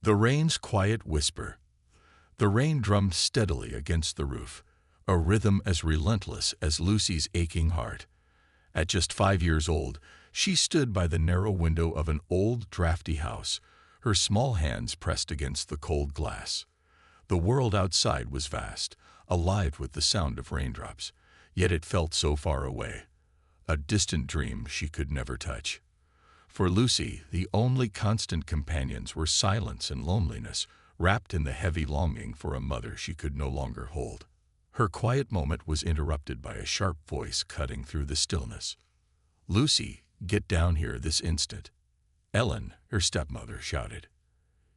The rain's quiet whisper. The rain drummed steadily against the roof, a rhythm as relentless as Lucy's aching heart. At just 5 years old, she stood by the narrow window of an old, drafty house, her small hands pressed against the cold glass. The world outside was vast, alive with the sound of raindrops, yet it felt so far away, a distant dream she could never touch. For Lucy, the only constant companions were silence and loneliness, wrapped in the heavy longing for a mother she could no longer hold. Her quiet moment was interrupted by a sharp voice cutting through the stillness. "Lucy, get down here this instant." Ellen, her stepmother, shouted.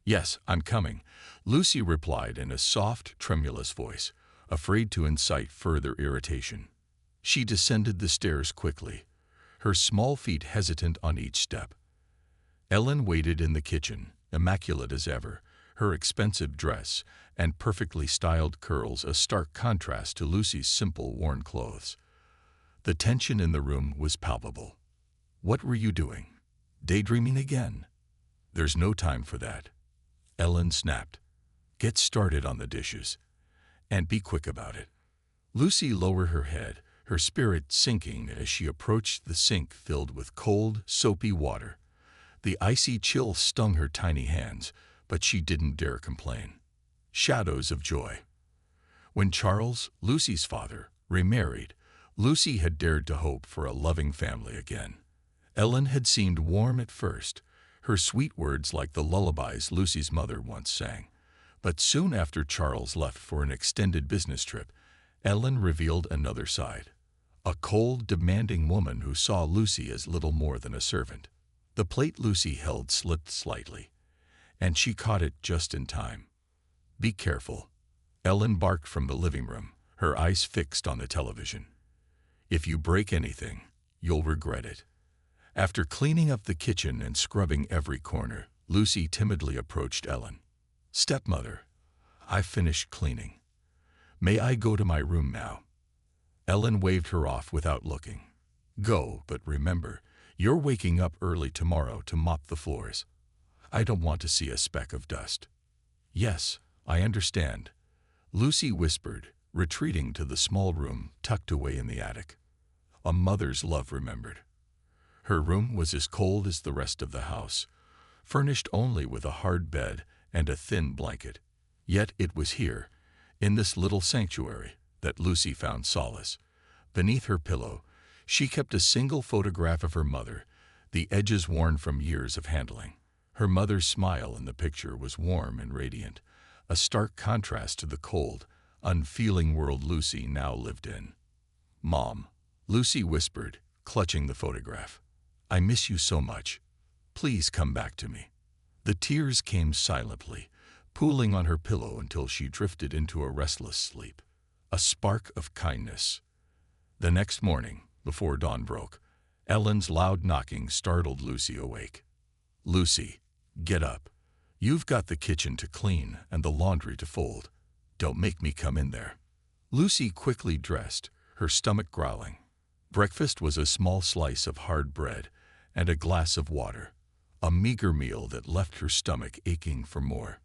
"Yes, I'm coming," Lucy replied in a soft, tremulous voice, afraid to incite further irritation. She descended the stairs quickly, her small feet hesitant on each step. Ellen waited in the kitchen, immaculate as ever, her expensive dress and perfectly styled curls a stark contrast to Lucy's simple, worn clothes. The tension in the room was palpable. "What were you doing? Daydreaming again?" "There's no time for that," Ellen snapped. "Get started on the dishes, and be quick about it." Lucy lowered her head, her spirit sinking as she approached the sink filled with cold, soapy water. The icy chill stung her tiny hands, but she didn't dare complain. Shadows of joy. When Charles, Lucy's father, remarried, Lucy had dared to hope for a loving family again. Ellen had seemed warm at first, her sweet words like the lullabies Lucy's mother once sang. But soon after Charles left for an extended business trip, Ellen revealed another side. A cold, demanding woman who saw Lucy as little more than a servant. The plate Lucy held slipped slightly, and she caught it just in time. "Be careful," Ellen barked from the living room, her eyes fixed on the television. "If you break anything, you'll regret it." After cleaning up the kitchen and scrubbing every corner, Lucy timidly approached Ellen. "Stepmother, I've finished cleaning. May I go to my room now?" Ellen waved her off without looking. "Go, but remember, you're waking up early tomorrow to mop the floors. I don't want to see a speck of dust." "Yes, I understand," Lucy whispered, retreating to the small room tucked away in the attic. A mother's love remembered. Her room was as cold as the rest of the house, furnished only with a hard bed and a thin blanket. Yet it was here, in this little sanctuary, that Lucy found solace. Beneath her pillow, she kept a single photograph of her mother, the edges worn from years of handling. Her mother's smile in the picture was warm and radiant, a stark contrast to the cold, unfeeling world Lucy now lived in. "Mom," Lucy whispered, clutching the photograph. "I miss you so much. Please come back to me." The tears came silently, pooling on her pillow until she drifted into a restless sleep. A spark of kindness. The next morning, before dawn broke, Ellen's loud knocking startled Lucy awake. "Lucy, get up. You've got the kitchen to clean and the laundry to fold. Don't make me come in there." Lucy quickly dressed, her stomach growling. Breakfast was a small slice of hard bread and a glass of water, a meager meal that left her stomach aching for more.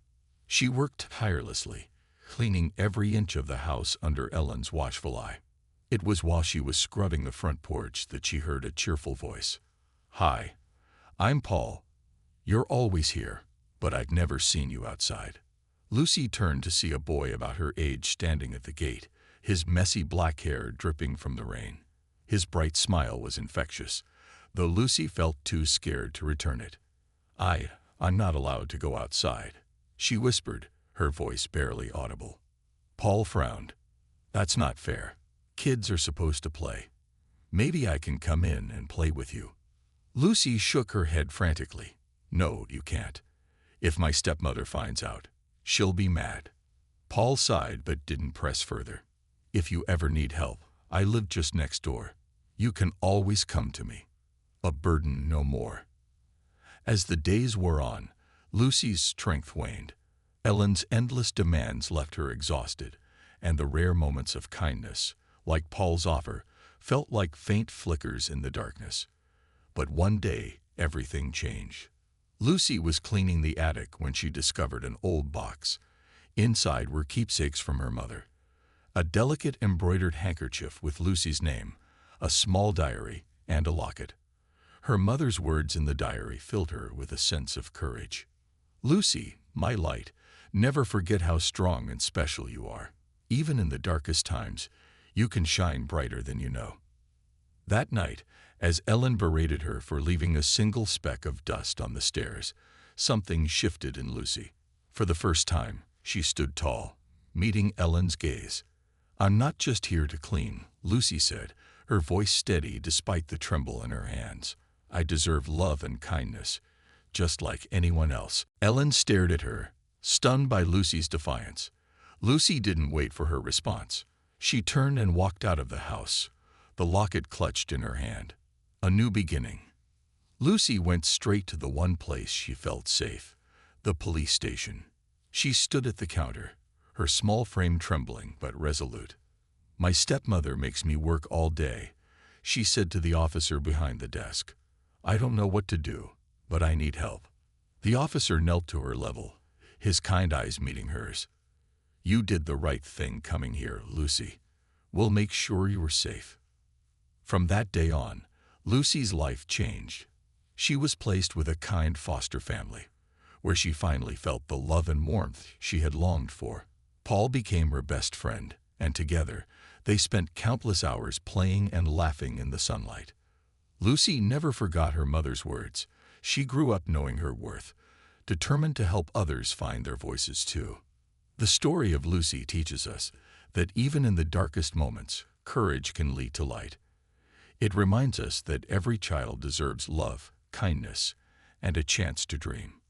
She worked tirelessly, cleaning every inch of the house under Ellen's watchful eye. It was while she was scrubbing the front porch that she heard a cheerful voice. "Hi, I'm Paul. You're always here, but I've never seen you outside." Lucy turned to see a boy about her age standing at the gate, his messy black hair dripping from the rain. His bright smile was infectious, though Lucy felt too scared to return it. I'm not allowed to go outside," she whispered, her voice barely audible. Paul frowned. "That's not fair. Kids are supposed to play. Maybe I can come in and play with you." Lucy shook her head frantically. "No, you can't. If my stepmother finds out, she'll be mad." Paul sighed but didn't press further. "If you ever need help, I live just next door. You can always come to me. A burden no more." As the days wore on, Lucy's strength waned. Ellen's endless demands left her exhausted, and the rare moments of kindness, like Paul's offer, felt like faint flickers in the darkness. But one day, everything changed. Lucy was cleaning the attic when she discovered an old box. Inside were keepsakes from her mother. A delicate embroidered handkerchief with Lucy's name, a small diary, and a locket. Her mother's words in the diary filled her with a sense of courage. "Lucy, my light, never forget how strong and special you are. Even in the darkest times, you can shine brighter than you know." That night, as Ellen berated her for leaving a single speck of dust on the stairs, something shifted in Lucy. For the first time, she stood tall, meeting Ellen's gaze. "I'm not just here to clean," Lucy said, her voice steady despite the tremble in her hands. "I deserve love and kindness, just like anyone else." Ellen stared at her, stunned by Lucy's defiance. Lucy didn't wait for her response. She turned and walked out of the house, the locket clutched in her hand. A new beginning. Lucy went straight to the one place she felt safe, the police station. She stood at the counter, her small frame trembling but resolute. "My stepmother makes me work all day," she said to the officer behind the desk. "I don't know what to do, but I need help." The officer knelt to her level, his kind eyes meeting hers. "You did the right thing coming here, Lucy. We'll make sure you are safe." From that day on, Lucy's life changed. She was placed with a kind foster family, where she finally felt the love and warmth she had longed for. Paul became her best friend, and together, they spent countless hours playing and laughing in the sunlight. Lucy never forgot her mother's words. She grew up knowing her worth, determined to help others find their voices too. The story of Lucy teaches us that even in the darkest moments, courage can lead to light. It reminds us that every child deserves love, kindness, and a chance to dream.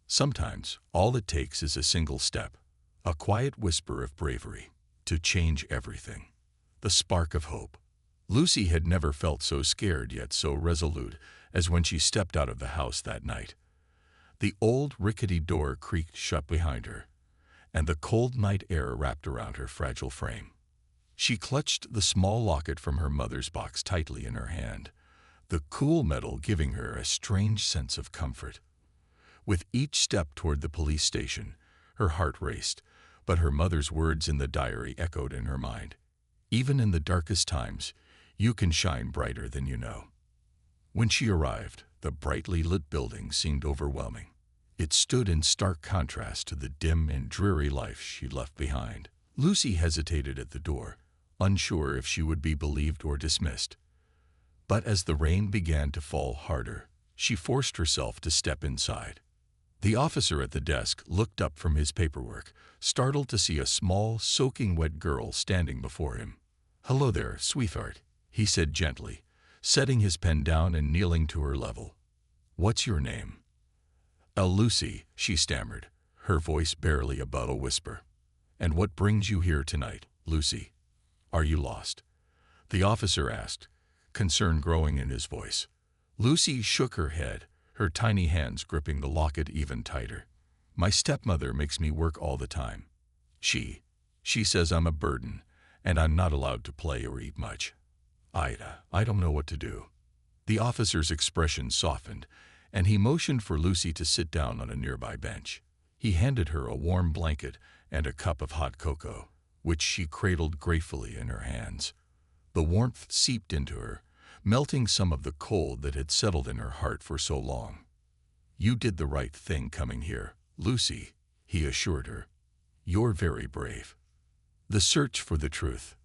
Sometimes, all it takes is a single step, a quiet whisper of bravery, to change everything. The spark of hope. Lucy had never felt so scared yet so resolute as when she stepped out of the house that night. The old rickety door creaked shut behind her, and the cold night air wrapped around her fragile frame. She clutched the small locket from her mother's box tightly in her hand, the cool metal giving her a strange sense of comfort. With each step toward the police station, her heart raced, but her mother's words in the diary echoed in her mind. "Even in the darkest times, you can shine brighter than you know." When she arrived, the brightly lit building seemed overwhelming. It stood in stark contrast to the dim and dreary life she'd left behind. Lucy hesitated at the door, unsure if she would be believed or dismissed. But as the rain began to fall harder, she forced herself to step inside. The officer at the desk looked up from his paperwork, startled to see a small, soaking wet girl standing before him. "Hello there, sweetheart," he said gently, setting his pen down and kneeling to her level. "What's your name?" "Lucy," she stammered, her voice barely above a whisper. "And what brings you here tonight, Lucy? Are you lost?" The officer asked, concern growing in his voice. Lucy shook her head, her tiny hands gripping the locket even tighter. "My stepmother makes me work all the time. She says I'm a burden, and I'm not allowed to play or eat much. I don't know what to do." The officer's expression softened, and he motioned for Lucy to sit down on a nearby bench. He handed her a warm blanket and a cup of hot cocoa, which she cradled gratefully in her hands. The warmth seeped into her, melting some of the cold that had settled in her heart for so long. "You did the right thing coming here, Lucy," he assured her. "You're very brave." The search for the truth.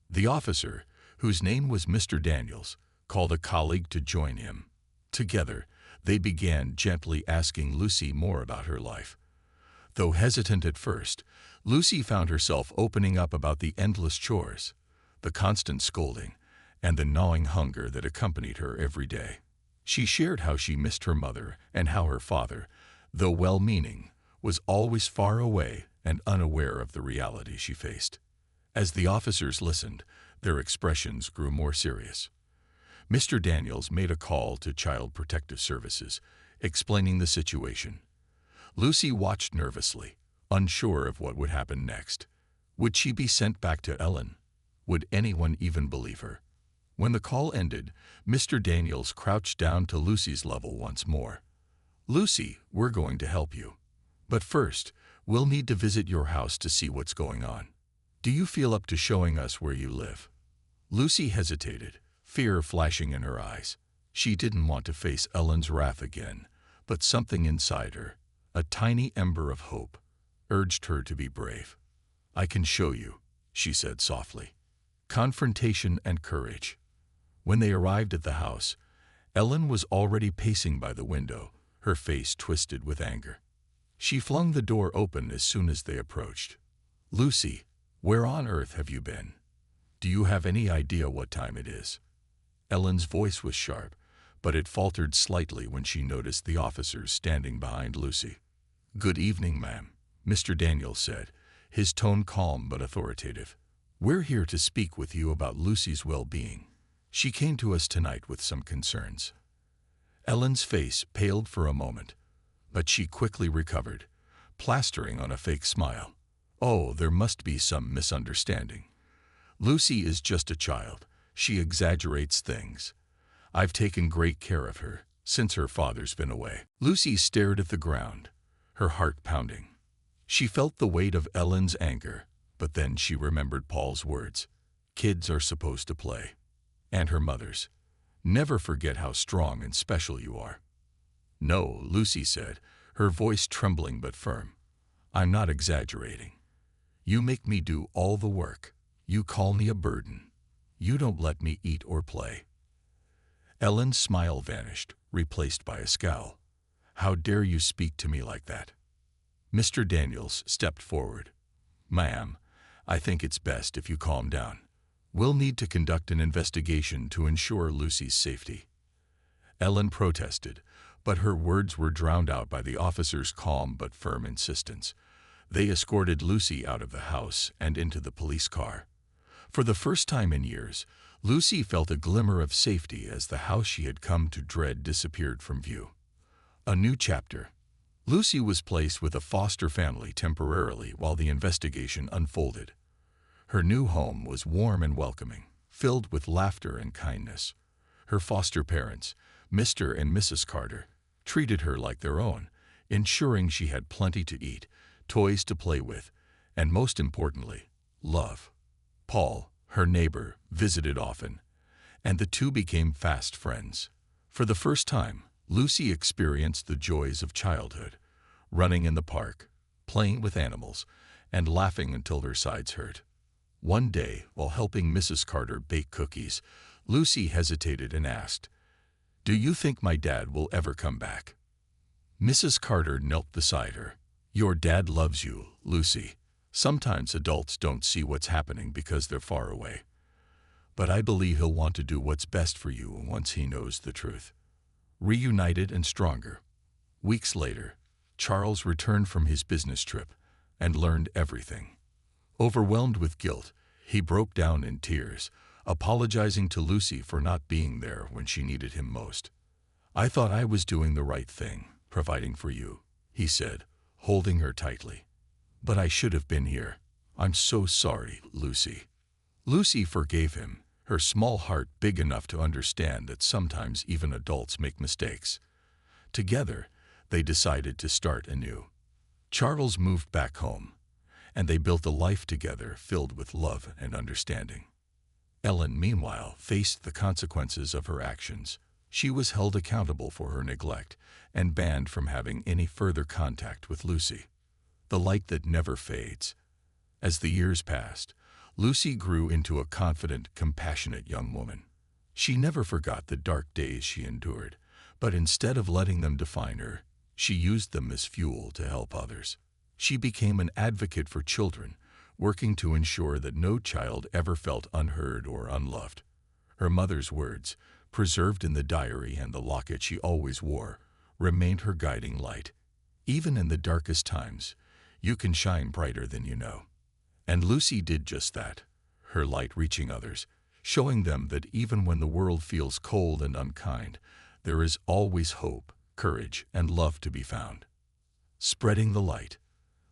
The officer, whose name was Mr. Daniels, called a colleague to join him. Together, they began gently asking Lucy more about her life. Though hesitant at first, Lucy found herself opening up about the endless chores, the constant scolding, and the gnawing hunger that accompanied her every day. She shared how she missed her mother and how her father, though well-meaning, was always far away and unaware of the reality she faced. As the officers listened, their expressions grew more serious. Mr. Daniels made a call to Child Protective Services, explaining the situation. Lucy watched nervously, unsure of what would happen next. Would she be sent back to Ellen? Would anyone even believe her? When the call ended, Mr. Daniels crouched down to Lucy's level once more. "Lucy, we're going to help you. But first, we'll need to visit your house to see what's going on. Do you feel up to showing us where you live?" Lucy hesitated, fear flashing in her eyes. She didn't want to face Ellen's wrath again, but something inside her, a tiny ember of hope, urged her to be brave. "I can show you," she said softly. Confrontation and courage. When they arrived at the house, Ellen was already pacing by the window, her face twisted with anger. She flung the door open as soon as they approached. "Lucy, where on earth have you been? Do you have any idea what time it is?" Ellen's voice was sharp, but it faltered slightly when she noticed the officers standing behind Lucy. "Good evening, ma'am," Mr. Daniels said, his tone calm but authoritative. "We're here to speak with you about Lucy's well-being. She came to us tonight with some concerns." Ellen's face paled for a moment, but she quickly recovered, plastering on a fake smile. "Oh, there must be some misunderstanding. Lucy is just a child. She exaggerates things. I've taken great care of her since her father's been away." Lucy stared at the ground, her heart pounding. She felt the weight of Ellen's anger, but then she remembered Paul's words. "Kids are supposed to play." And her mother's. "Never forget how strong and special you are." "No," Lucy said, her voice trembling but firm. "I'm not exaggerating. You make me do all the work. You call me a burden. You don't let me eat or play." Ellen's smile vanished, replaced by a scowl. "How dare you speak to me like that?" Mr. Daniels stepped forward. "Ma'am, I think it's best if you calm down. We'll need to conduct an investigation to ensure Lucy's safety." Ellen protested, but her words were drowned out by the officer's calm but firm insistence. They escorted Lucy out of the house and into the police car. For the first time in years, Lucy felt a glimmer of safety as the house she had come to dread disappeared from view. A new chapter. Lucy was placed with a foster family temporarily while the investigation unfolded. Her new home was warm and welcoming, filled with laughter and kindness. Her foster parents, Mr. and Mrs. Carter, treated her like their own, ensuring she had plenty to eat, toys to play with, and most importantly, love. Paul, her neighbor, visited often, and the two became fast friends. For the first time, Lucy experienced the joys of childhood, running in the park, playing with animals, and laughing until her sides hurt. One day, while helping Mrs. Carter bake cookies, Lucy hesitated and asked, "Do you think my dad will ever come back?" Mrs. Carter knelt beside her. "Your dad loves you, Lucy. Sometimes adults don't see what's happening because they're far away. But I believe he'll want to do what's best for you once he knows the truth." Reunited and stronger. Weeks later, Charles returned from his business trip and learned everything. Overwhelmed with guilt, he broke down in tears, apologizing to Lucy for not being there when she needed him most. "I thought I was doing the right thing, providing for you," he said, holding her tightly. "But I should have been here. I'm so sorry, Lucy." Lucy forgave him, her small heart big enough to understand that sometimes even adults make mistakes. Together, they decided to start anew. Charles moved back home, and they built a life together filled with love and understanding. Ellen, meanwhile, faced the consequences of her actions. She was held accountable for her neglect and banned from having any further contact with Lucy. The light that never fades. As the years passed, Lucy grew into a confident, compassionate young woman. She never forgot the dark days she endured, but instead of letting them define her, she used them as fuel to help others. She became an advocate for children, working to ensure that no child ever felt unheard or unloved. Her mother's words, preserved in the diary and the locket she always wore, remained her guiding light. "Even in the darkest times, you can shine brighter than you know." And Lucy did just that, her light reaching others, showing them that even when the world feels cold and unkind, there is always hope, courage, and love to be found. Spreading the light.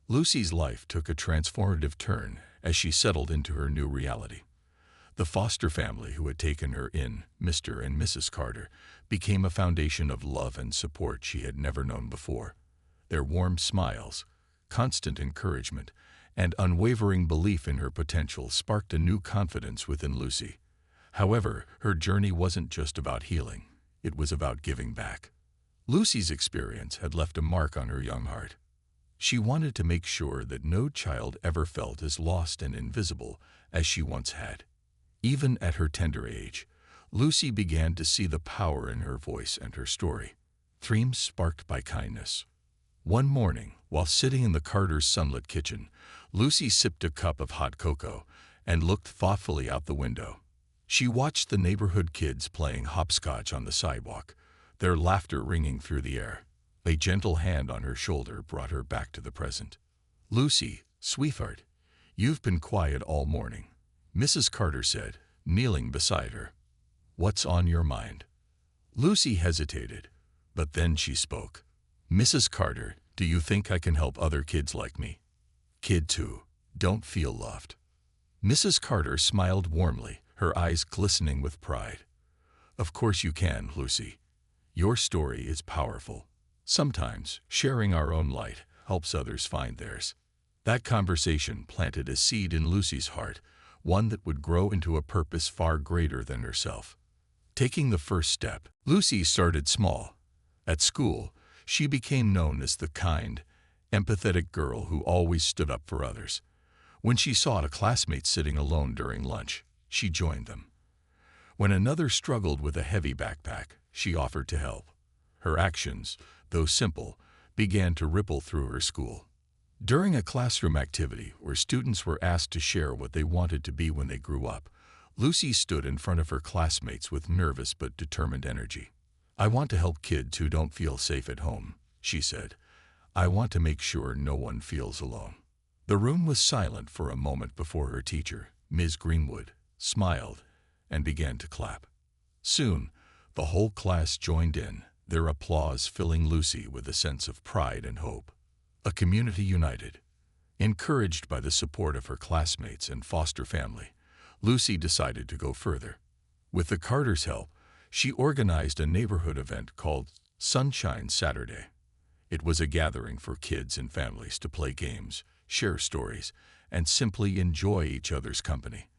Lucy's life took a transformative turn as she settled into her new reality. The foster family who had taken her in, Mr. and Mrs. Carter, became a foundation of love and support she had never known before. Their warm smiles, constant encouragement, and unwavering belief in her potential sparked a new confidence within Lucy. However, her journey wasn't just about healing. It was about giving back. Lucy's experience had left a mark on her young heart. She wanted to make sure that no child ever felt as lost and invisible as she once had. Even at her tender age, Lucy began to see the power in her voice and her story. Dreams sparked by kindness. One morning, while sitting in the Carter's sunlit kitchen, Lucy sipped a cup of hot cocoa and looked thoughtfully out the window. She watched the neighborhood kids playing hopscotch on the sidewalk, their laughter ringing through the air. A gentle hand on her shoulder brought her back to the present. "Lucy, sweetheart, you've been quiet all morning," Mrs. Carter said, kneeling beside her. "What's on your mind?" Lucy hesitated, but then she spoke. "Mrs. Carter, do you think I can help other kids like me? Kids who don't feel loved?" Mrs. Carter smiled warmly, her eyes glistening with pride. "Of course you can, Lucy. Your story is powerful. Sometimes sharing our own light helps others find theirs." That conversation planted a seed in Lucy's heart, one that would grow into a purpose far greater than herself. Taking the first step, Lucy started small. At school, she became known as the kind, empathetic girl who always stood up for others. When she saw a classmate sitting alone during lunch, she joined them. When another struggled with a heavy backpack, she offered to help. Her actions, though simple, began to ripple through her school. During a classroom activity where students were asked to share what they wanted to be when they grew up, Lucy stood in front of her classmates with nervous but determined energy. "I want to help kids who don't feel safe at home," she said. "I want to make sure no one feels alone." The room was silent for a moment before her teacher, Ms. Greenwood, smiled and began to clap. Soon, the whole class joined in, their applause filling Lucy with a sense of pride and hope. A community united. Encouraged by the support of her classmates and foster family, Lucy decided to go further. With the Carters' help, she organized a neighborhood event called Sunshine Saturday. It was a gathering for kids and families to play games, share stories, and simply enjoy each other's company.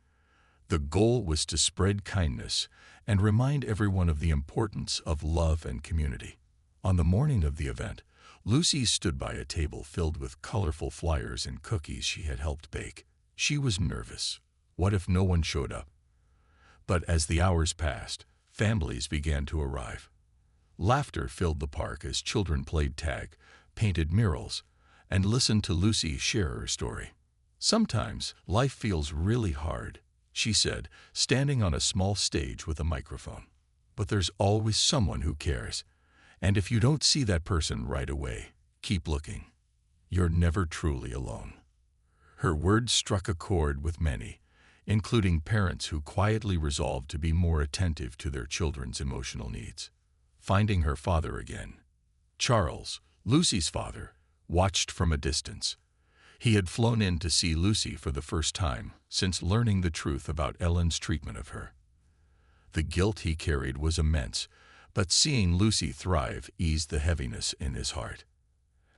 The goal was to spread kindness and remind everyone of the importance of love and community. On the morning of the event, Lucy stood by a table filled with colorful flyers and cookies she had helped bake. She was nervous. What if no one showed up? But as the hours passed, families began to arrive. Laughter filled the park as children played tag, painted murals, and listened to Lucy share her story. "Sometimes life feels really hard," she said, standing on a small stage with a microphone. "But there's always someone who cares. And if you don't see that person right away, keep looking. You're never truly alone." Her words struck a chord with many, including parents who quietly resolved to be more attentive to their children's emotional needs. Finding her father again. Charles, Lucy's father, watched from a distance. He had flown in to see Lucy for the first time since learning the truth about Ellen's treatment of her. The guilt he carried was immense, but seeing Lucy thrive eased the heaviness in his heart.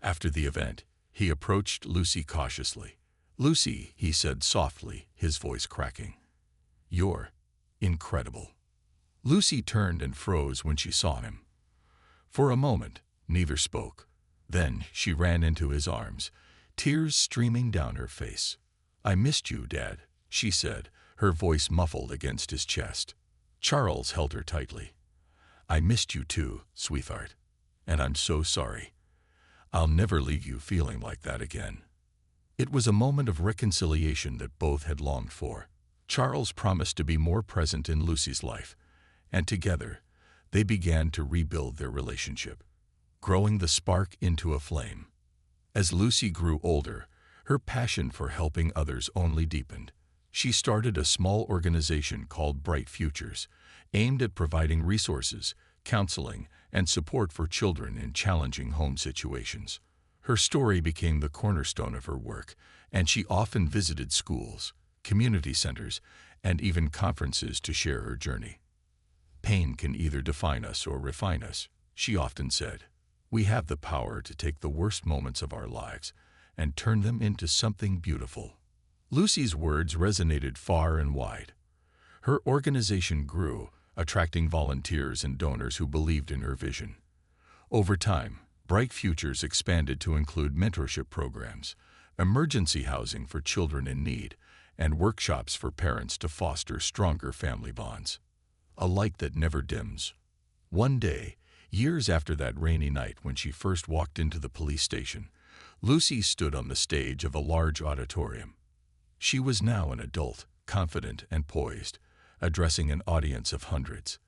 After the event, he approached Lucy cautiously. "Lucy," he said softly, his voice cracking. "You're incredible." Lucy turned and froze when she saw him. For a moment, neither spoke. Then she ran into his arms, tears streaming down her face. "I missed you, Dad," she said, her voice muffled against his chest. Charles held her tightly. "I missed you too, sweetheart, and I'm so sorry. I'll never leave you feeling like that again." It was a moment of reconciliation that both had longed for. Charles promised to be more present in Lucy's life, and together, they began to rebuild their relationship, growing the spark into a flame. As Lucy grew older, her passion for helping others only deepened. She started a small organization called Bright Futures, aimed at providing resources, counseling, and support for children in challenging home situations. Her story became the cornerstone of her work, and she often visited schools, community centers, and even conferences to share her journey. "Pain can either define us or refine us," she often said. "We have the power to take the worst moments of our lives and turn them into something beautiful." Lucy's words resonated far and wide. Her organization grew, attracting volunteers and donors who believed in her vision. Over time, Bright Futures expanded to include mentorship programs, emergency housing for children in need, and workshops for parents to foster stronger family bonds. A light that never dims. One day, years after that rainy night when she first walked into the police station, Lucy stood on the stage of a large auditorium. She was now an adult, confident and poised, addressing an audience of hundreds.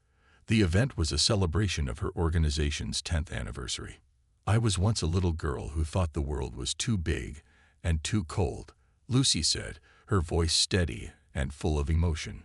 The event was a celebration of her organization's 10th anniversary. "I was once a little girl who thought the world was too big and too cold," Lucy said, her voice steady and full of emotion.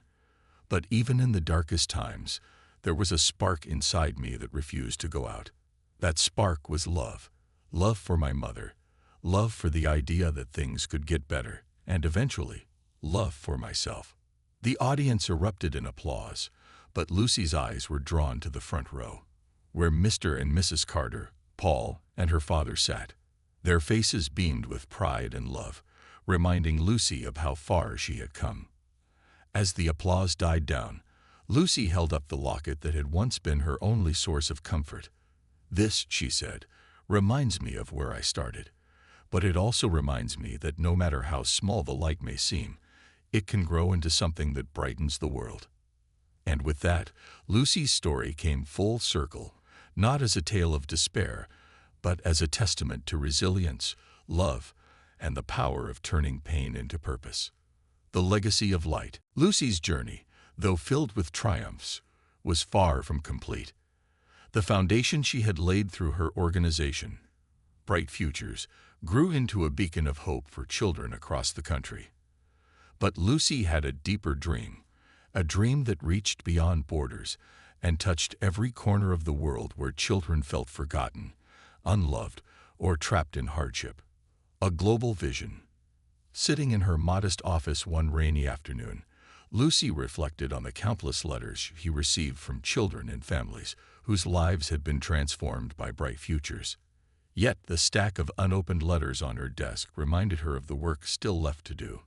"But even in the darkest times, there was a spark inside me that refused to go out. That spark was love. Love for my mother, love for the idea that things could get better, and eventually, love for myself." The audience erupted in applause, but Lucy's eyes were drawn to the front row, where Mr. and Mrs. Carter, Paul, and her father sat. Their faces beamed with pride and love, reminding Lucy of how far she had come. As the applause died down, Lucy held up the locket that had once been her only source of comfort. "This," she said, "reminds me of where I started. But it also reminds me that no matter how small the light may seem, it can grow into something that brightens the world." And with that, Lucy's story came full circle, not as a tale of despair, but as a testament to resilience, love, and the power of turning pain into purpose. The legacy of light. Lucy's journey, though filled with triumphs, was far from complete. The foundation she had laid through her organization, Bright Futures, grew into a beacon of hope for children across the country. But Lucy had a deeper dream, a dream that reached beyond borders and touched every corner of the world where children felt forgotten, unloved, or trapped in hardship. A global vision. Sitting in her modest office one rainy afternoon, Lucy reflected on the countless letters she received from children and families whose lives had been transformed by Bright Futures. Yet the stack of unopened letters on her desk reminded her of the work still left to do.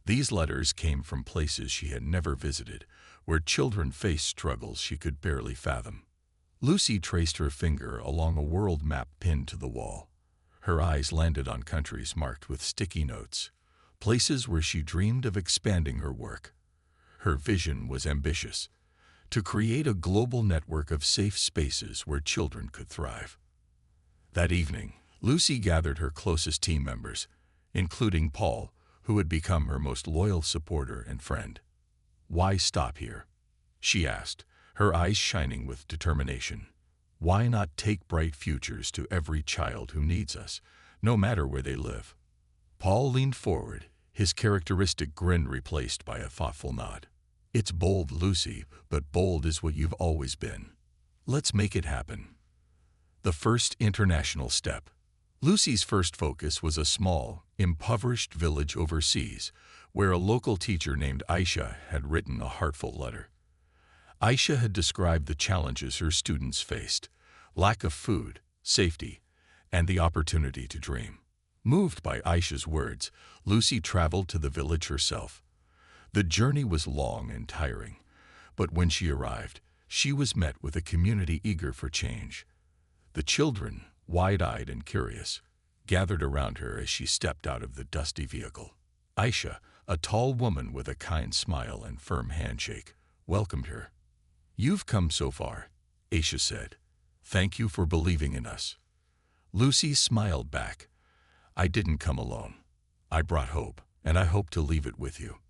These letters came from places she had never visited, where children faced struggles she could barely fathom. Lucy traced her finger along a world map pinned to the wall. Her eyes landed on countries marked with sticky notes, places where she dreamed of expanding her work. Her vision was ambitious, to create a global network of safe spaces where children could thrive. That evening, Lucy gathered her closest team members, including Paul, who had become her most loyal supporter and friend. "Why stop here?" she asked, her eyes shining with determination. "Why not take Bright Futures to every child who needs us, no matter where they live?" Paul leaned forward, his characteristic grin replaced by a thoughtful nod. "It's bold, Lucy, but bold is what you've always been. Let's make it happen." The first international step. Lucy's first focus was a small, impoverished village overseas, where a local teacher named Aisha had written a heartfelt letter. Aisha had described the challenges her students faced: lack of food, safety, and the opportunity to dream. Moved by Aisha's words, Lucy traveled to the village herself. The journey was long and tiring, but when she arrived, she was met with a community eager for change. The children, wide-eyed and curious, gathered around her as she stepped out of the dusty vehicle. Aisha, a tall woman with a kind smile and firm handshake, welcomed her. "You've come so far," Aisha said. "Thank you for believing in us." Lucy smiled back. "I didn't come alone. I brought hope, and I hope to leave it with you."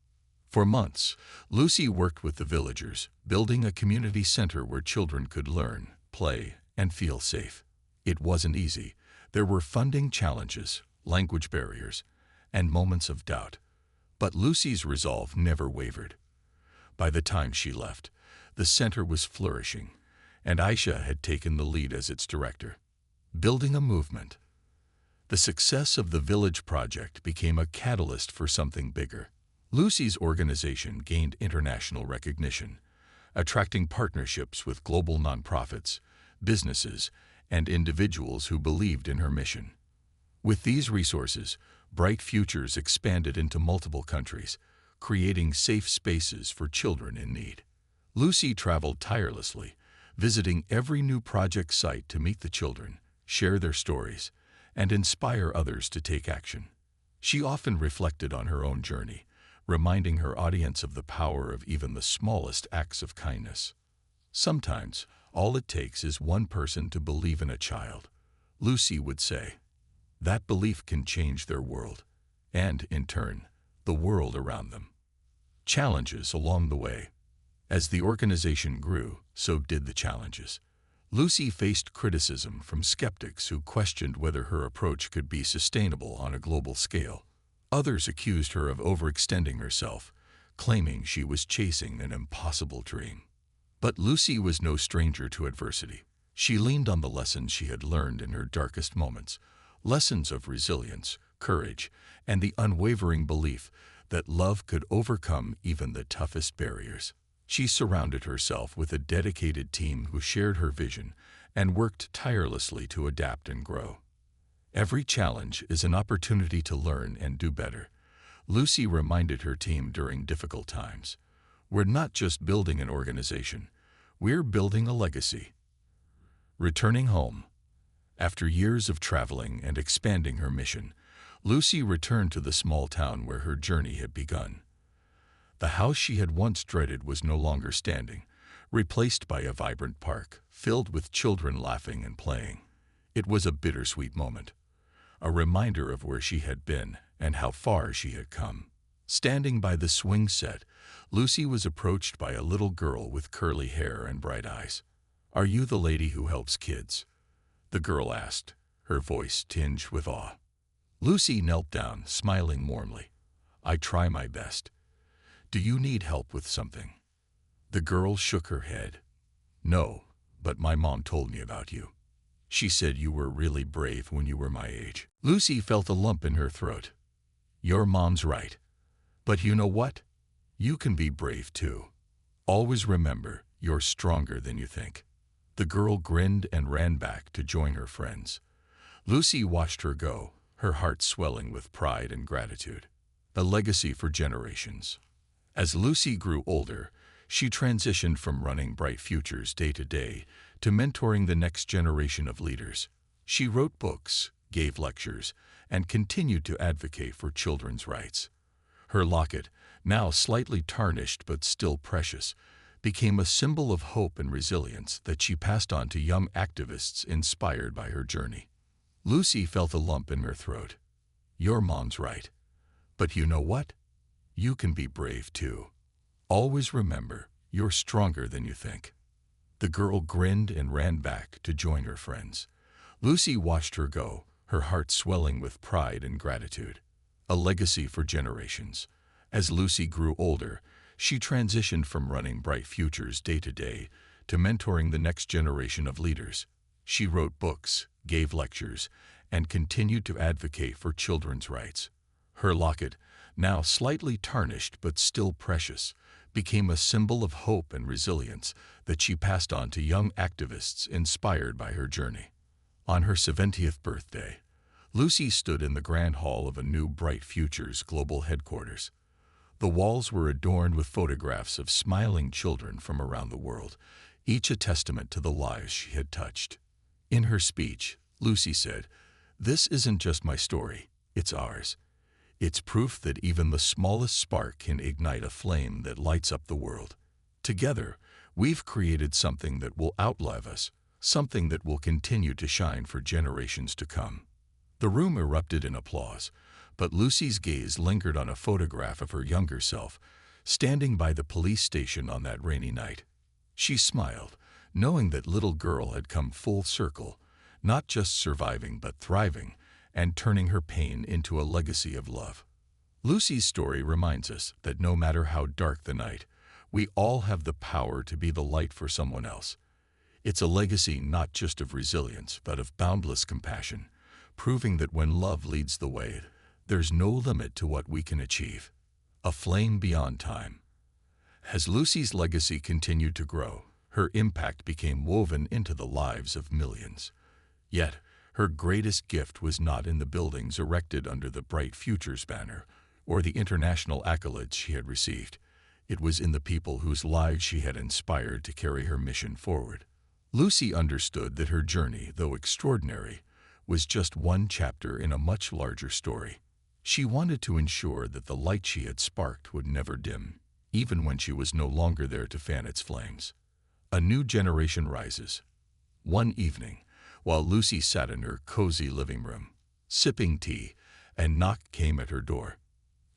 For months, Lucy worked with the villagers, building a community center where children could learn, play, and feel safe. It wasn't easy. There were funding challenges, language barriers, and moments of doubt. But Lucy's resolve never wavered. By the time she left, the center was flourishing, and Aisha had taken the lead as its director. Building a movement. The success of the Village Project became a catalyst for something bigger. Lucy's organization gained international recognition, attracting partnerships with global nonprofits, businesses, and individuals who believed in her mission. With these resources, Bright Futures expanded into multiple countries, creating safe spaces for children in need. Lucy traveled tirelessly, visiting every new project site to meet the children, share their stories, and inspire others to take action. She often reflected on her own journey, reminding her audience of the power of even the smallest acts of kindness. Sometimes, all it takes is one person to believe in a child, Lucy would say. That belief can change their world, and, in turn, the world around them. Challenges along the way. As the organization grew, so did the challenges. Lucy faced criticism from skeptics who questioned whether her approach could be sustainable on a global scale. Others accused her of overextending herself, claiming she was chasing an impossible dream. But Lucy was no stranger to adversity. She leaned on the lessons she had learned in her darkest moments, lessons of resilience, courage, and the unwavering belief that love could overcome even the toughest barriers. She surrounded herself with a dedicated team who shared her vision and worked tirelessly to adapt and grow. Every challenge is an opportunity to learn and do better, Lucy reminded her team during difficult times. We're not just building an organization, we're building a legacy. Returning home. After years of traveling and expanding her mission, Lucy returned to the small town where her journey had begun. The house she had once dreaded was no longer standing, replaced by a vibrant park, filled with children laughing and playing. It was a bittersweet moment, a reminder of where she had been and how far she had come. Standing by the swing set, Lucy was approached by a little girl with curly hair and bright eyes. "Are you the lady who helps kids?" the girl asked, her voice tinged with awe. Lucy knelt down, smiling warmly. "I try my best. Do you need help with something?" The girl shook her head. "No, but my mom told me about you. She said you were really brave when you were my age." Lucy felt a lump in her throat. "Your mom's right. But you know what? You can be brave too. Always remember, you're stronger than you think." The girl grinned and ran back to join her friends. Lucy watched her go, her heart swelling with pride and gratitude. A legacy for generations. As Lucy grew older, she transitioned from running Bright Futures day to day to mentoring the next generation of leaders. She wrote books, gave lectures, and continued to advocate for children's rights. Her locket, now slightly tarnished but still precious, became a symbol of hope and resilience that she passed on to young activists inspired by her journey. Lucy felt a lump in her throat. "Your mom's right. But you know what? You can be brave too. Always remember, you're stronger than you think." The girl grinned and ran back to join her friends. Lucy watched her go, her heart swelling with pride and gratitude. A legacy for generations. As Lucy grew older, she transitioned from running Bright Futures day to day to mentoring the next generation of leaders. She wrote books, gave lectures, and continued to advocate for children's rights. Her locket, now slightly tarnished but still precious, became a symbol of hope and resilience that she passed on to young activists inspired by her journey. On her 70th birthday, Lucy stood in the grand hall of a new Bright Futures global headquarters. The walls were adorned with photographs of smiling children from around the world, each a testament to the lives she had touched. In her speech, Lucy said, "This isn't just my story, it's ours. It's proof that even the smallest spark can ignite a flame that lights up the world. Together, we've created something that will outlive us, something that will continue to shine for generations to come." The room erupted in applause, but Lucy's gaze lingered on a photograph of her younger self, standing by the police station on that rainy night. She smiled, knowing that little girl had come full circle, not just surviving but thriving, and turning her pain into a legacy of love. Lucy's story reminds us that no matter how dark the night, we all have the power to be the light for someone else. It's a legacy not just of resilience, but of boundless compassion, proving that when love leads the way, there's no limit to what we can achieve. a flame beyond time. As Lucy's legacy continued to grow, her impact became woven into the lives of millions. Yet, her greatest gift was not in the buildings erected under the Bright Futures banner or the international accolades she had received. It was in the people whose lives she had inspired to carry her mission forward. Lucy understood that her journey, though extraordinary, was just one chapter in a much larger story. She wanted to ensure that the light she had sparked would never dim, even when she was no longer there to fan its flames. A new generation rises. One evening, while Lucy sat in her cozy living room, sipping tea, a knock came at her door.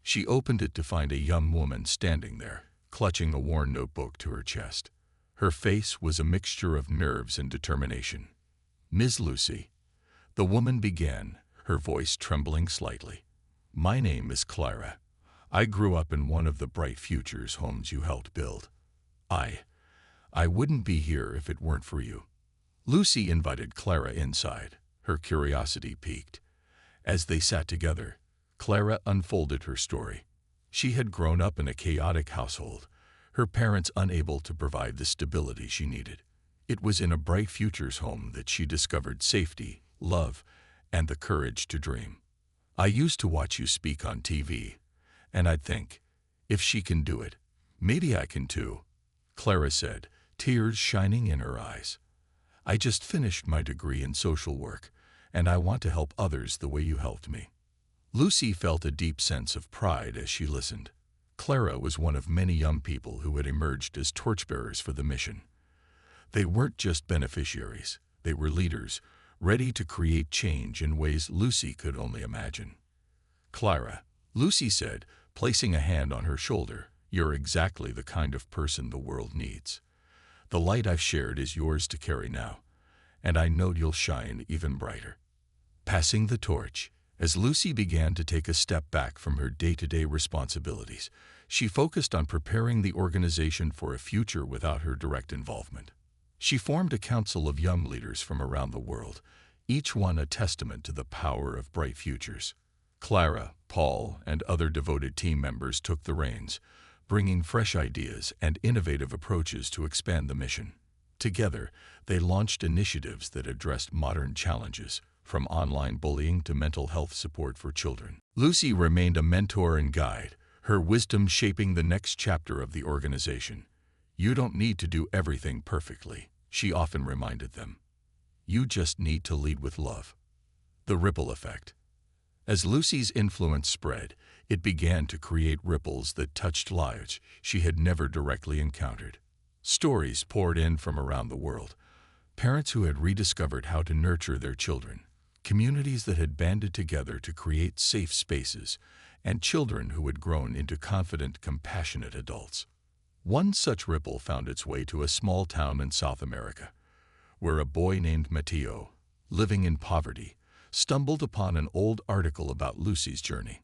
She opened it to find a young woman standing there, clutching a worn notebook to her chest. Her face was a mixture of nerves and determination. "Ms. Lucy," the woman began, her voice trembling slightly. "My name is Clara. I grew up in one of the Bright Futures homes you helped build. I wouldn't be here if it weren't for you." Lucy invited Clara inside, her curiosity piqued. As they sat together, Clara unfolded her story. She had grown up in a chaotic household, her parents unable to provide the stability she needed. It was in a Bright Futures home that she discovered safety, love, and the courage to dream. "I used to watch you speak on TV, and I'd think, if she can do it, maybe I can too," Clara said, tears shining in her eyes. "I just finished my degree in social work, and I want to help others the way you helped me." Lucy felt a deep sense of pride as she listened. Clara was one of many young people who had emerged as torchbearers for the mission. They weren't just beneficiaries, they were leaders, ready to create change in ways Lucy could only imagine. "Clara," Lucy said, placing a hand on her shoulder, "you're exactly the kind of person the world needs. The light I've shared is yours to carry now, and I know you'll shine even brighter." Passing the torch, as Lucy began to take a step back from her day-to-day responsibilities, she focused on preparing the organization for a future without her direct involvement. She formed a council of young leaders from around the world, each one a testament to the power of Bright Futures. Clara, Paul, and other devoted team members took the reins, bringing fresh ideas and innovative approaches to expand the mission. Together, they launched initiatives that addressed modern challenges, from online bullying to mental health support for children. Lucy remained a mentor and guide, her wisdom shaping the next chapter of the organization. "You don't need to do everything perfectly," she often reminded them. "You just need to lead with love." The ripple effect. As Lucy's influence spread, it began to create ripples that touched lives she had never directly encountered. Stories poured in from around the world. Parents who had rediscovered how to nurture their children, communities that had banded together to create safe spaces, and children who had grown into confident, compassionate adults. One such ripple found its way to a small town in South America, where a boy named Mateo, living in poverty, stumbled upon an old article about Lucy's journey.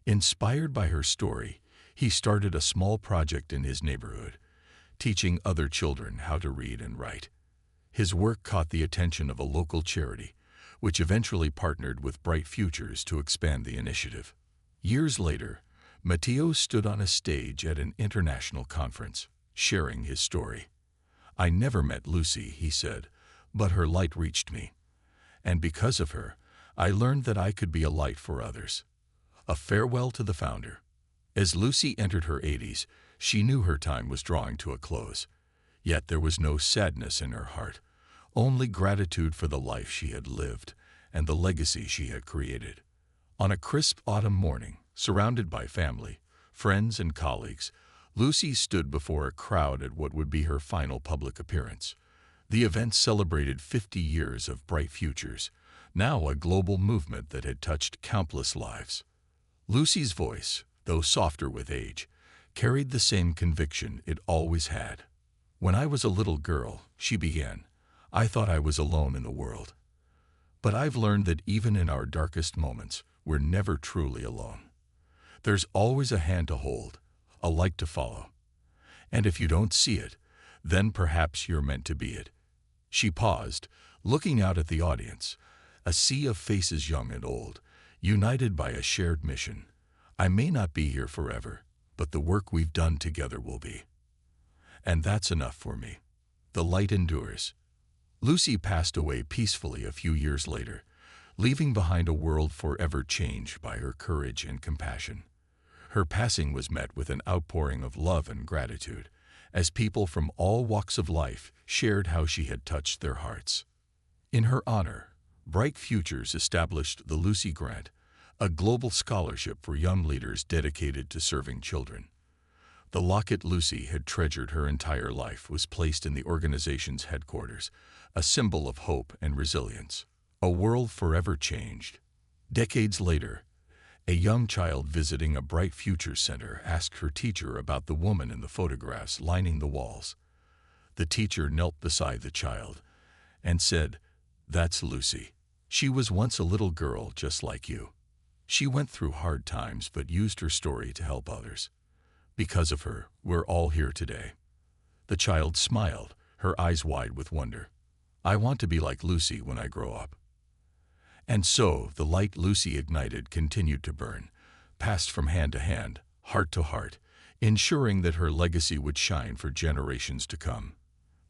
Inspired by her story, he started a small project in his neighborhood, teaching other children how to read and write. His work caught the attention of a local charity, which eventually partnered with Bright Futures to expand the initiative. Years later, Mateo stood on a stage at an international conference, sharing his story. "I never met Lucy," he said, "but her light reached me. And because of her, I learned that I could be a light for others." A farewell to the founder. As Lucy entered her 80s, she knew her time was drawing to a close. Yet there was no sadness in her heart, only gratitude for the life she had lived and the legacy she had created. On a crisp autumn morning, surrounded by family, friends, and colleagues, Lucy stood before a crowd at what would be her final public appearance. The event celebrated 50 years of Bright Futures, now a global movement that had touched countless lives. Lucy's voice, though softer with age, carried the same conviction it always had. "When I was a little girl," she began, "I thought I was alone in the world. But I've learned that even in our darkest moments, we're never truly alone. There's always a hand to hold, a light to follow. And if you don't see it, then perhaps you're meant to be it." She paused, looking out at the audience, a sea of faces young and old, united by a shared mission. "I may not be here forever, but the work we've done together will be. And that's enough for me. The light endures. Lucy passed away peacefully a few years later, leaving behind a world forever changed by her courage and compassion. Her passing was met with an outpouring of love and gratitude, as people from all walks of life shared how she had touched their hearts. In her honor, Bright Futures established the Lucy Grant, a global scholarship for young leaders dedicated to serving children. The locket Lucy had treasured her entire life was placed in the organization's headquarters, a symbol of hope and resilience. A world forever changed. Decades later, a young child visiting a Bright Futures center asked her teacher about the woman in the photographs lining the walls. The teacher knelt beside the child and said, "That's Lucy. She was once a little girl just like you. She went through hard times but used her story to help others. Because of her, we're all here today." The child smiled, her eyes wide with wonder. "I want to be like Lucy when I grow up." And so, the light Lucy ignited continued to burn, passed from hand to hand, heart to heart, ensuring that her legacy would shine for generations to come.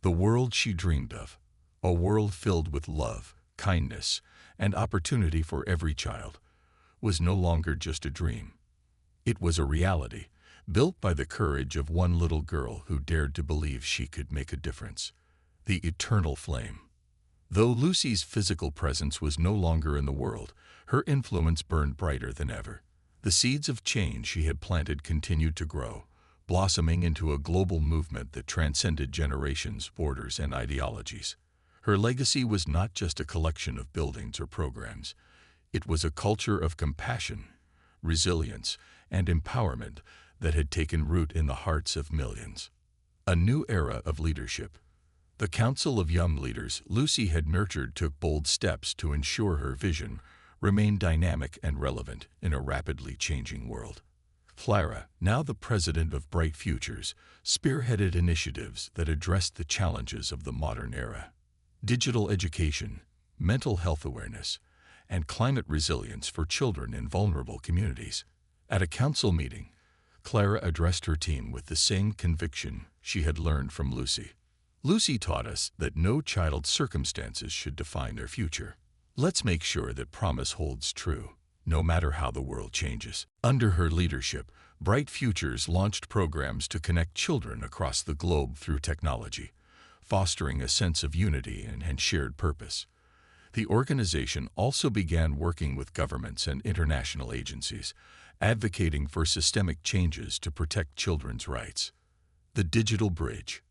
The world she dreamed of, a world filled with love, kindness, and opportunity for every child, was no longer just a dream. It was a reality, built by the courage of one little girl who dared to believe she could make a difference. The eternal flame. Though Lucy's physical presence was no longer in the world, her influence burned brighter than ever. The seeds of change she had planted continued to grow, blossoming into a global movement that transcended generations, borders, and ideologies. Her legacy was not just a collection of buildings or programs. It was a culture of compassion, resilience, and empowerment that had taken root in the hearts of millions. A new era of leadership. The Council of Young Leaders Lucy had nurtured took bold steps to ensure her vision remained dynamic and relevant in a rapidly changing world. Clara, now the president of Bright Futures, spearheaded initiatives that addressed the challenges of the modern era. Digital education, mental health awareness, and climate resilience for children in vulnerable communities. At a council meeting, Clara addressed her team with the same conviction she had learned from Lucy. "Lucy taught us that no child's circumstances should define their future. Let's make sure that promise holds true, no matter how the world changes." Under her leadership, Bright Futures launched programs to connect children across the globe through technology, fostering a sense of unity and shared purpose. The organization also began working with governments and international agencies, advocating for systemic changes to protect children's rights. The Digital Bridge.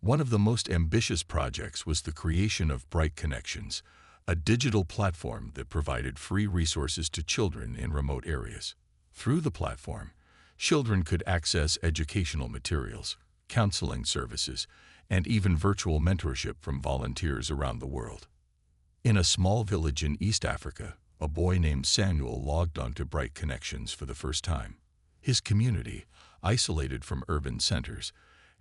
One of the most ambitious projects was the creation of Bright Connections, a digital platform that provided free resources to children in remote areas. Through the platform, children could access educational materials, counseling services, and even virtual mentorship from volunteers around the world. In a small village in East Africa, a boy named Samuel logged onto Bright Connections for the first time. His community, isolated from urban centers,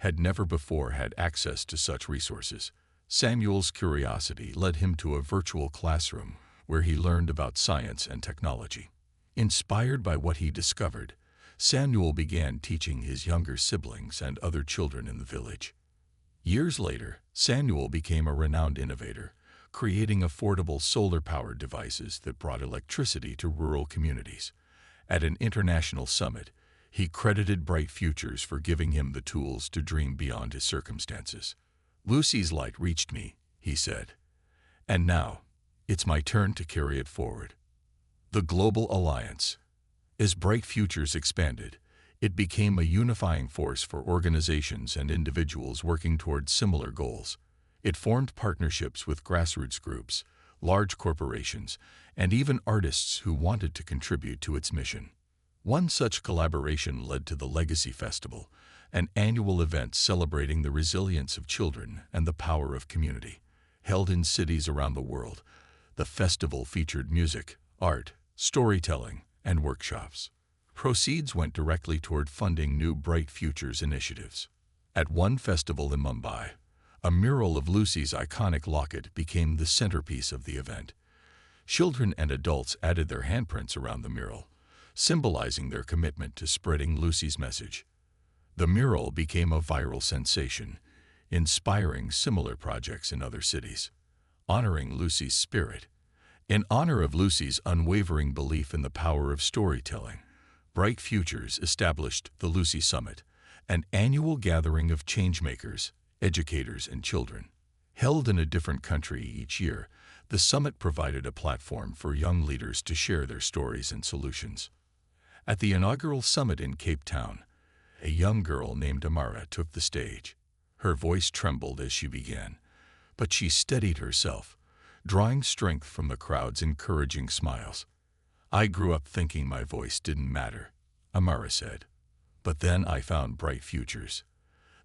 had never before had access to such resources. Samuel's curiosity led him to a virtual classroom where he learned about science and technology. Inspired by what he discovered, Samuel began teaching his younger siblings and other children in the village. Years later, Samuel became a renowned innovator, creating affordable solar-powered devices that brought electricity to rural communities. At an international summit, he credited Bright Futures for giving him the tools to dream beyond his circumstances. "Lucy's light reached me," he said, "and now it's my turn to carry it forward." The Global Alliance. As Bright Futures expanded, it became a unifying force for organizations and individuals working toward similar goals. It formed partnerships with grassroots groups, large corporations, and even artists who wanted to contribute to its mission. One such collaboration led to the Legacy Festival, an annual event celebrating the resilience of children and the power of community. Held in cities around the world, the festival featured music, art, storytelling, and workshops. Proceeds went directly toward funding new Bright Futures initiatives. At one festival in Mumbai, a mural of Lucy's iconic locket became the centerpiece of the event. Children and adults added their handprints around the mural, symbolizing their commitment to spreading Lucy's message. The mural became a viral sensation, inspiring similar projects in other cities. Honoring Lucy's spirit. In honor of Lucy's unwavering belief in the power of storytelling, Bright Futures established the Lucy Summit, an annual gathering of changemakers, educators, and children. Held in a different country each year, the summit provided a platform for young leaders to share their stories and solutions. At the inaugural summit in Cape Town, a young girl named Amara took the stage. Her voice trembled as she began, but she steadied herself, drawing strength from the crowd's encouraging smiles. "I grew up thinking my voice didn't matter," Amara said. "But then I found Bright Futures.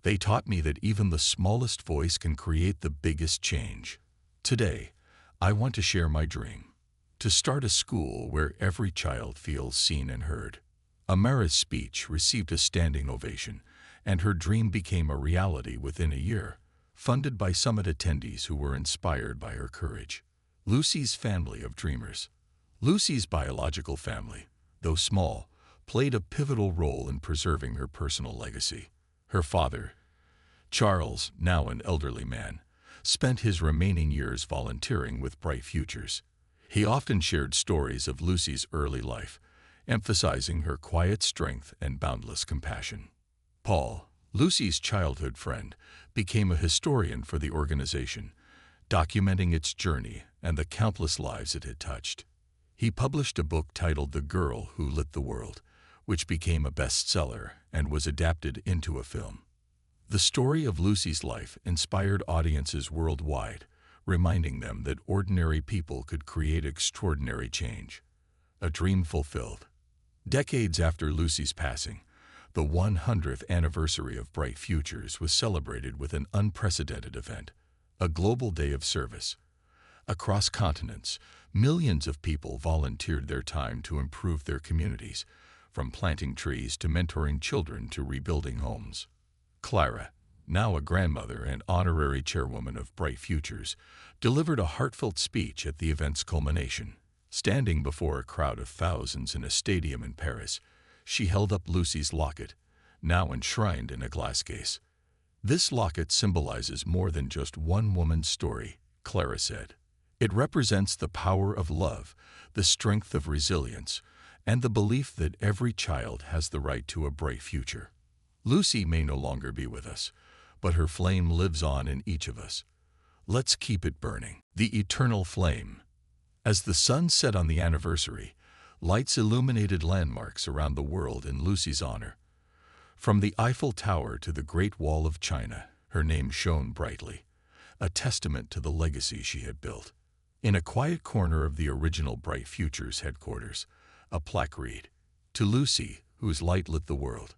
They taught me that even the smallest voice can create the biggest change. Today, I want to share my dream, to start a school where every child feels seen and heard." Amara's speech received a standing ovation, and her dream became a reality within a year, funded by summit attendees who were inspired by her courage. Lucy's family of dreamers. Lucy's biological family, though small, played a pivotal role in preserving her personal legacy. Her father, Charles, now an elderly man, spent his remaining years volunteering with Bright Futures. He often shared stories of Lucy's early life, emphasizing her quiet strength and boundless compassion. Paul, Lucy's childhood friend, became a historian for the organization, documenting its journey and the countless lives it had touched. He published a book titled The Girl Who Lit the World, which became a bestseller and was adapted into a film. The story of Lucy's life inspired audiences worldwide, reminding them that ordinary people could create extraordinary change. A dream fulfilled. Decades after Lucy's passing, the 100th anniversary of Bright Futures was celebrated with an unprecedented event, a global day of service. Across continents, millions of people volunteered their time to improve their communities, from planting trees to mentoring children to rebuilding homes. Clara, now a grandmother and honorary chairwoman of Bright Futures, delivered a heartfelt speech at the event's culmination. Standing before a crowd of thousands in a stadium in Paris, she held up Lucy's locket, now enshrined in a glass case. "This locket symbolizes more than just one woman's story," Clara said. "It represents the power of love, the strength of resilience, and the belief that every child has the right to a bright future. Lucy may no longer be with us, but her flame lives on in each of us. Let's keep it burning." The eternal flame. As the sun set on the anniversary, lights illuminated landmarks around the world in Lucy's honor. From the Eiffel Tower to the Great Wall of China, her name shone brightly, a testament to the legacy she had built. In a quiet corner of the original Bright Futures headquarters, a plaque read, "To Lucy, whose light lit the world.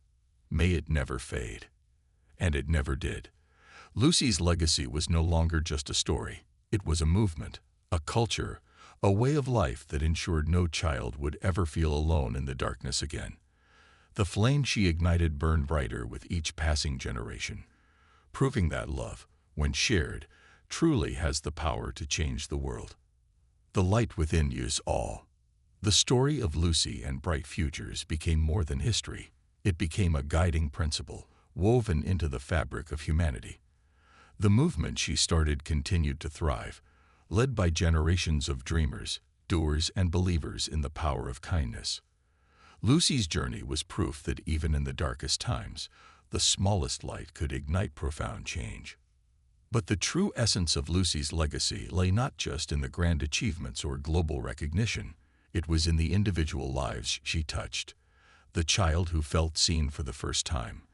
May it never fade." And it never did. Lucy's legacy was no longer just a story. It was a movement, a culture, a way of life that ensured no child would ever feel alone in the darkness again. The flame she ignited burned brighter with each passing generation, proving that love, when shared, truly has the power to change the world. The light within you is all. The story of Lucy and Bright Futures became more than history. It became a guiding principle, woven into the fabric of humanity. The movement she started continued to thrive, led by generations of dreamers, doers, and believers in the power of kindness. Lucy's journey was proof that even in the darkest times, the smallest light could ignite profound change. But the true essence of Lucy's legacy lay not just in the grand achievements or global recognition. It was in the individual lives she touched. The child who felt seen for the first time,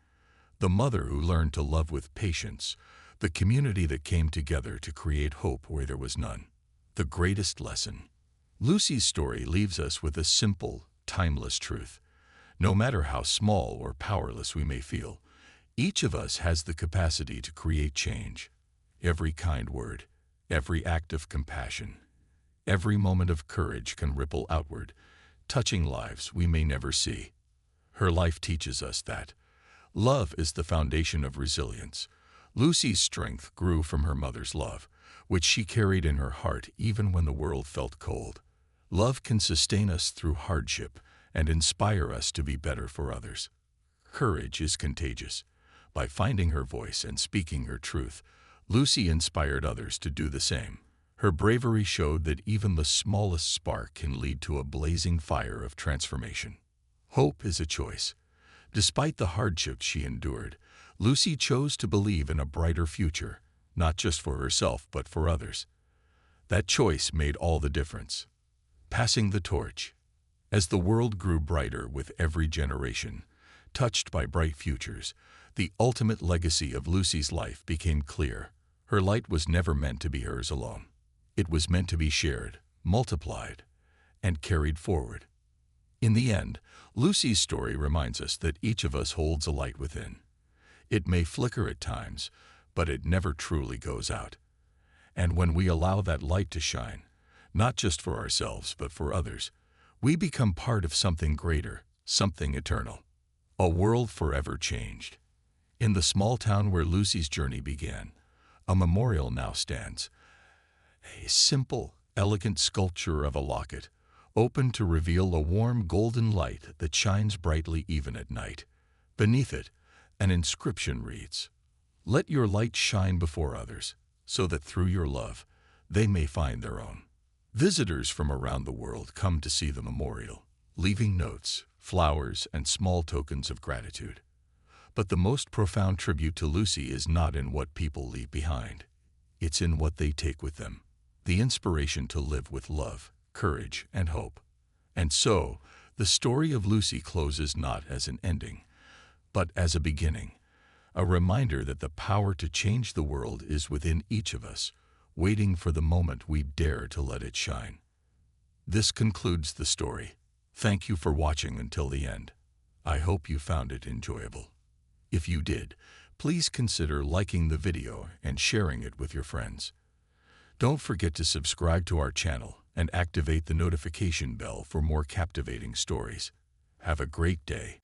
the mother who learned to love with patience, the community that came together to create hope where there was none. The greatest lesson. Lucy's story leaves us with a simple, timeless truth. No matter how small or powerless we may feel, each of us has the capacity to create change. Every kind word, every act of compassion, every moment of courage can ripple outward, touching lives we may never see. Her life teaches us that love is the foundation of resilience. Lucy's strength grew from her mother's love, which she carried in her heart even when the world felt cold. Love can sustain us through hardship and inspire us to be better for others. Courage is contagious. By finding her voice and speaking her truth, Lucy inspired others to do the same. Her bravery showed that even the smallest spark can lead to a blazing fire of transformation. Hope is a choice. Despite the hardships she endured, Lucy chose to believe in a brighter future, not just for herself but for others. That choice made all the difference. Passing the torch. As the world grew brighter with every generation, touched by bright futures, the ultimate legacy of Lucy's life became clear. Her light was never meant to be hers alone. It was meant to be shared, multiplied, and carried forward. In the end, Lucy's story reminds us that each of us holds a light within. It may flicker at times, but it never truly goes out. And when we allow that light to shine, not just for ourselves but for others, we become part of something greater, something eternal. A world forever changed. In the small town where Lucy's journey began, a memorial now stands. A simple, elegant sculpture of a locket, open to reveal a warm golden light that shines brightly even at night. Beneath it, an inscription reads, "Let your light shine before others, so that through your love, they may find their own." Visitors from around the world come to see the memorial, leaving notes, flowers, and small tokens of gratitude. But the most profound tribute to Lucy is not in what people leave behind. It's in what they take with them, the inspiration to live with love, courage, and hope. And so, the story of Lucy closes not as an ending, but as a beginning, a reminder that the power to change the world is within each of us, waiting for the moment we dare to let it shine. This concludes the story. Thank you for watching until the end. I hope you found it enjoyable. If you did, please consider liking the video and sharing it with your friends. Don't forget to subscribe to our channel and activate the notification bell for more captivating stories. Have a great day.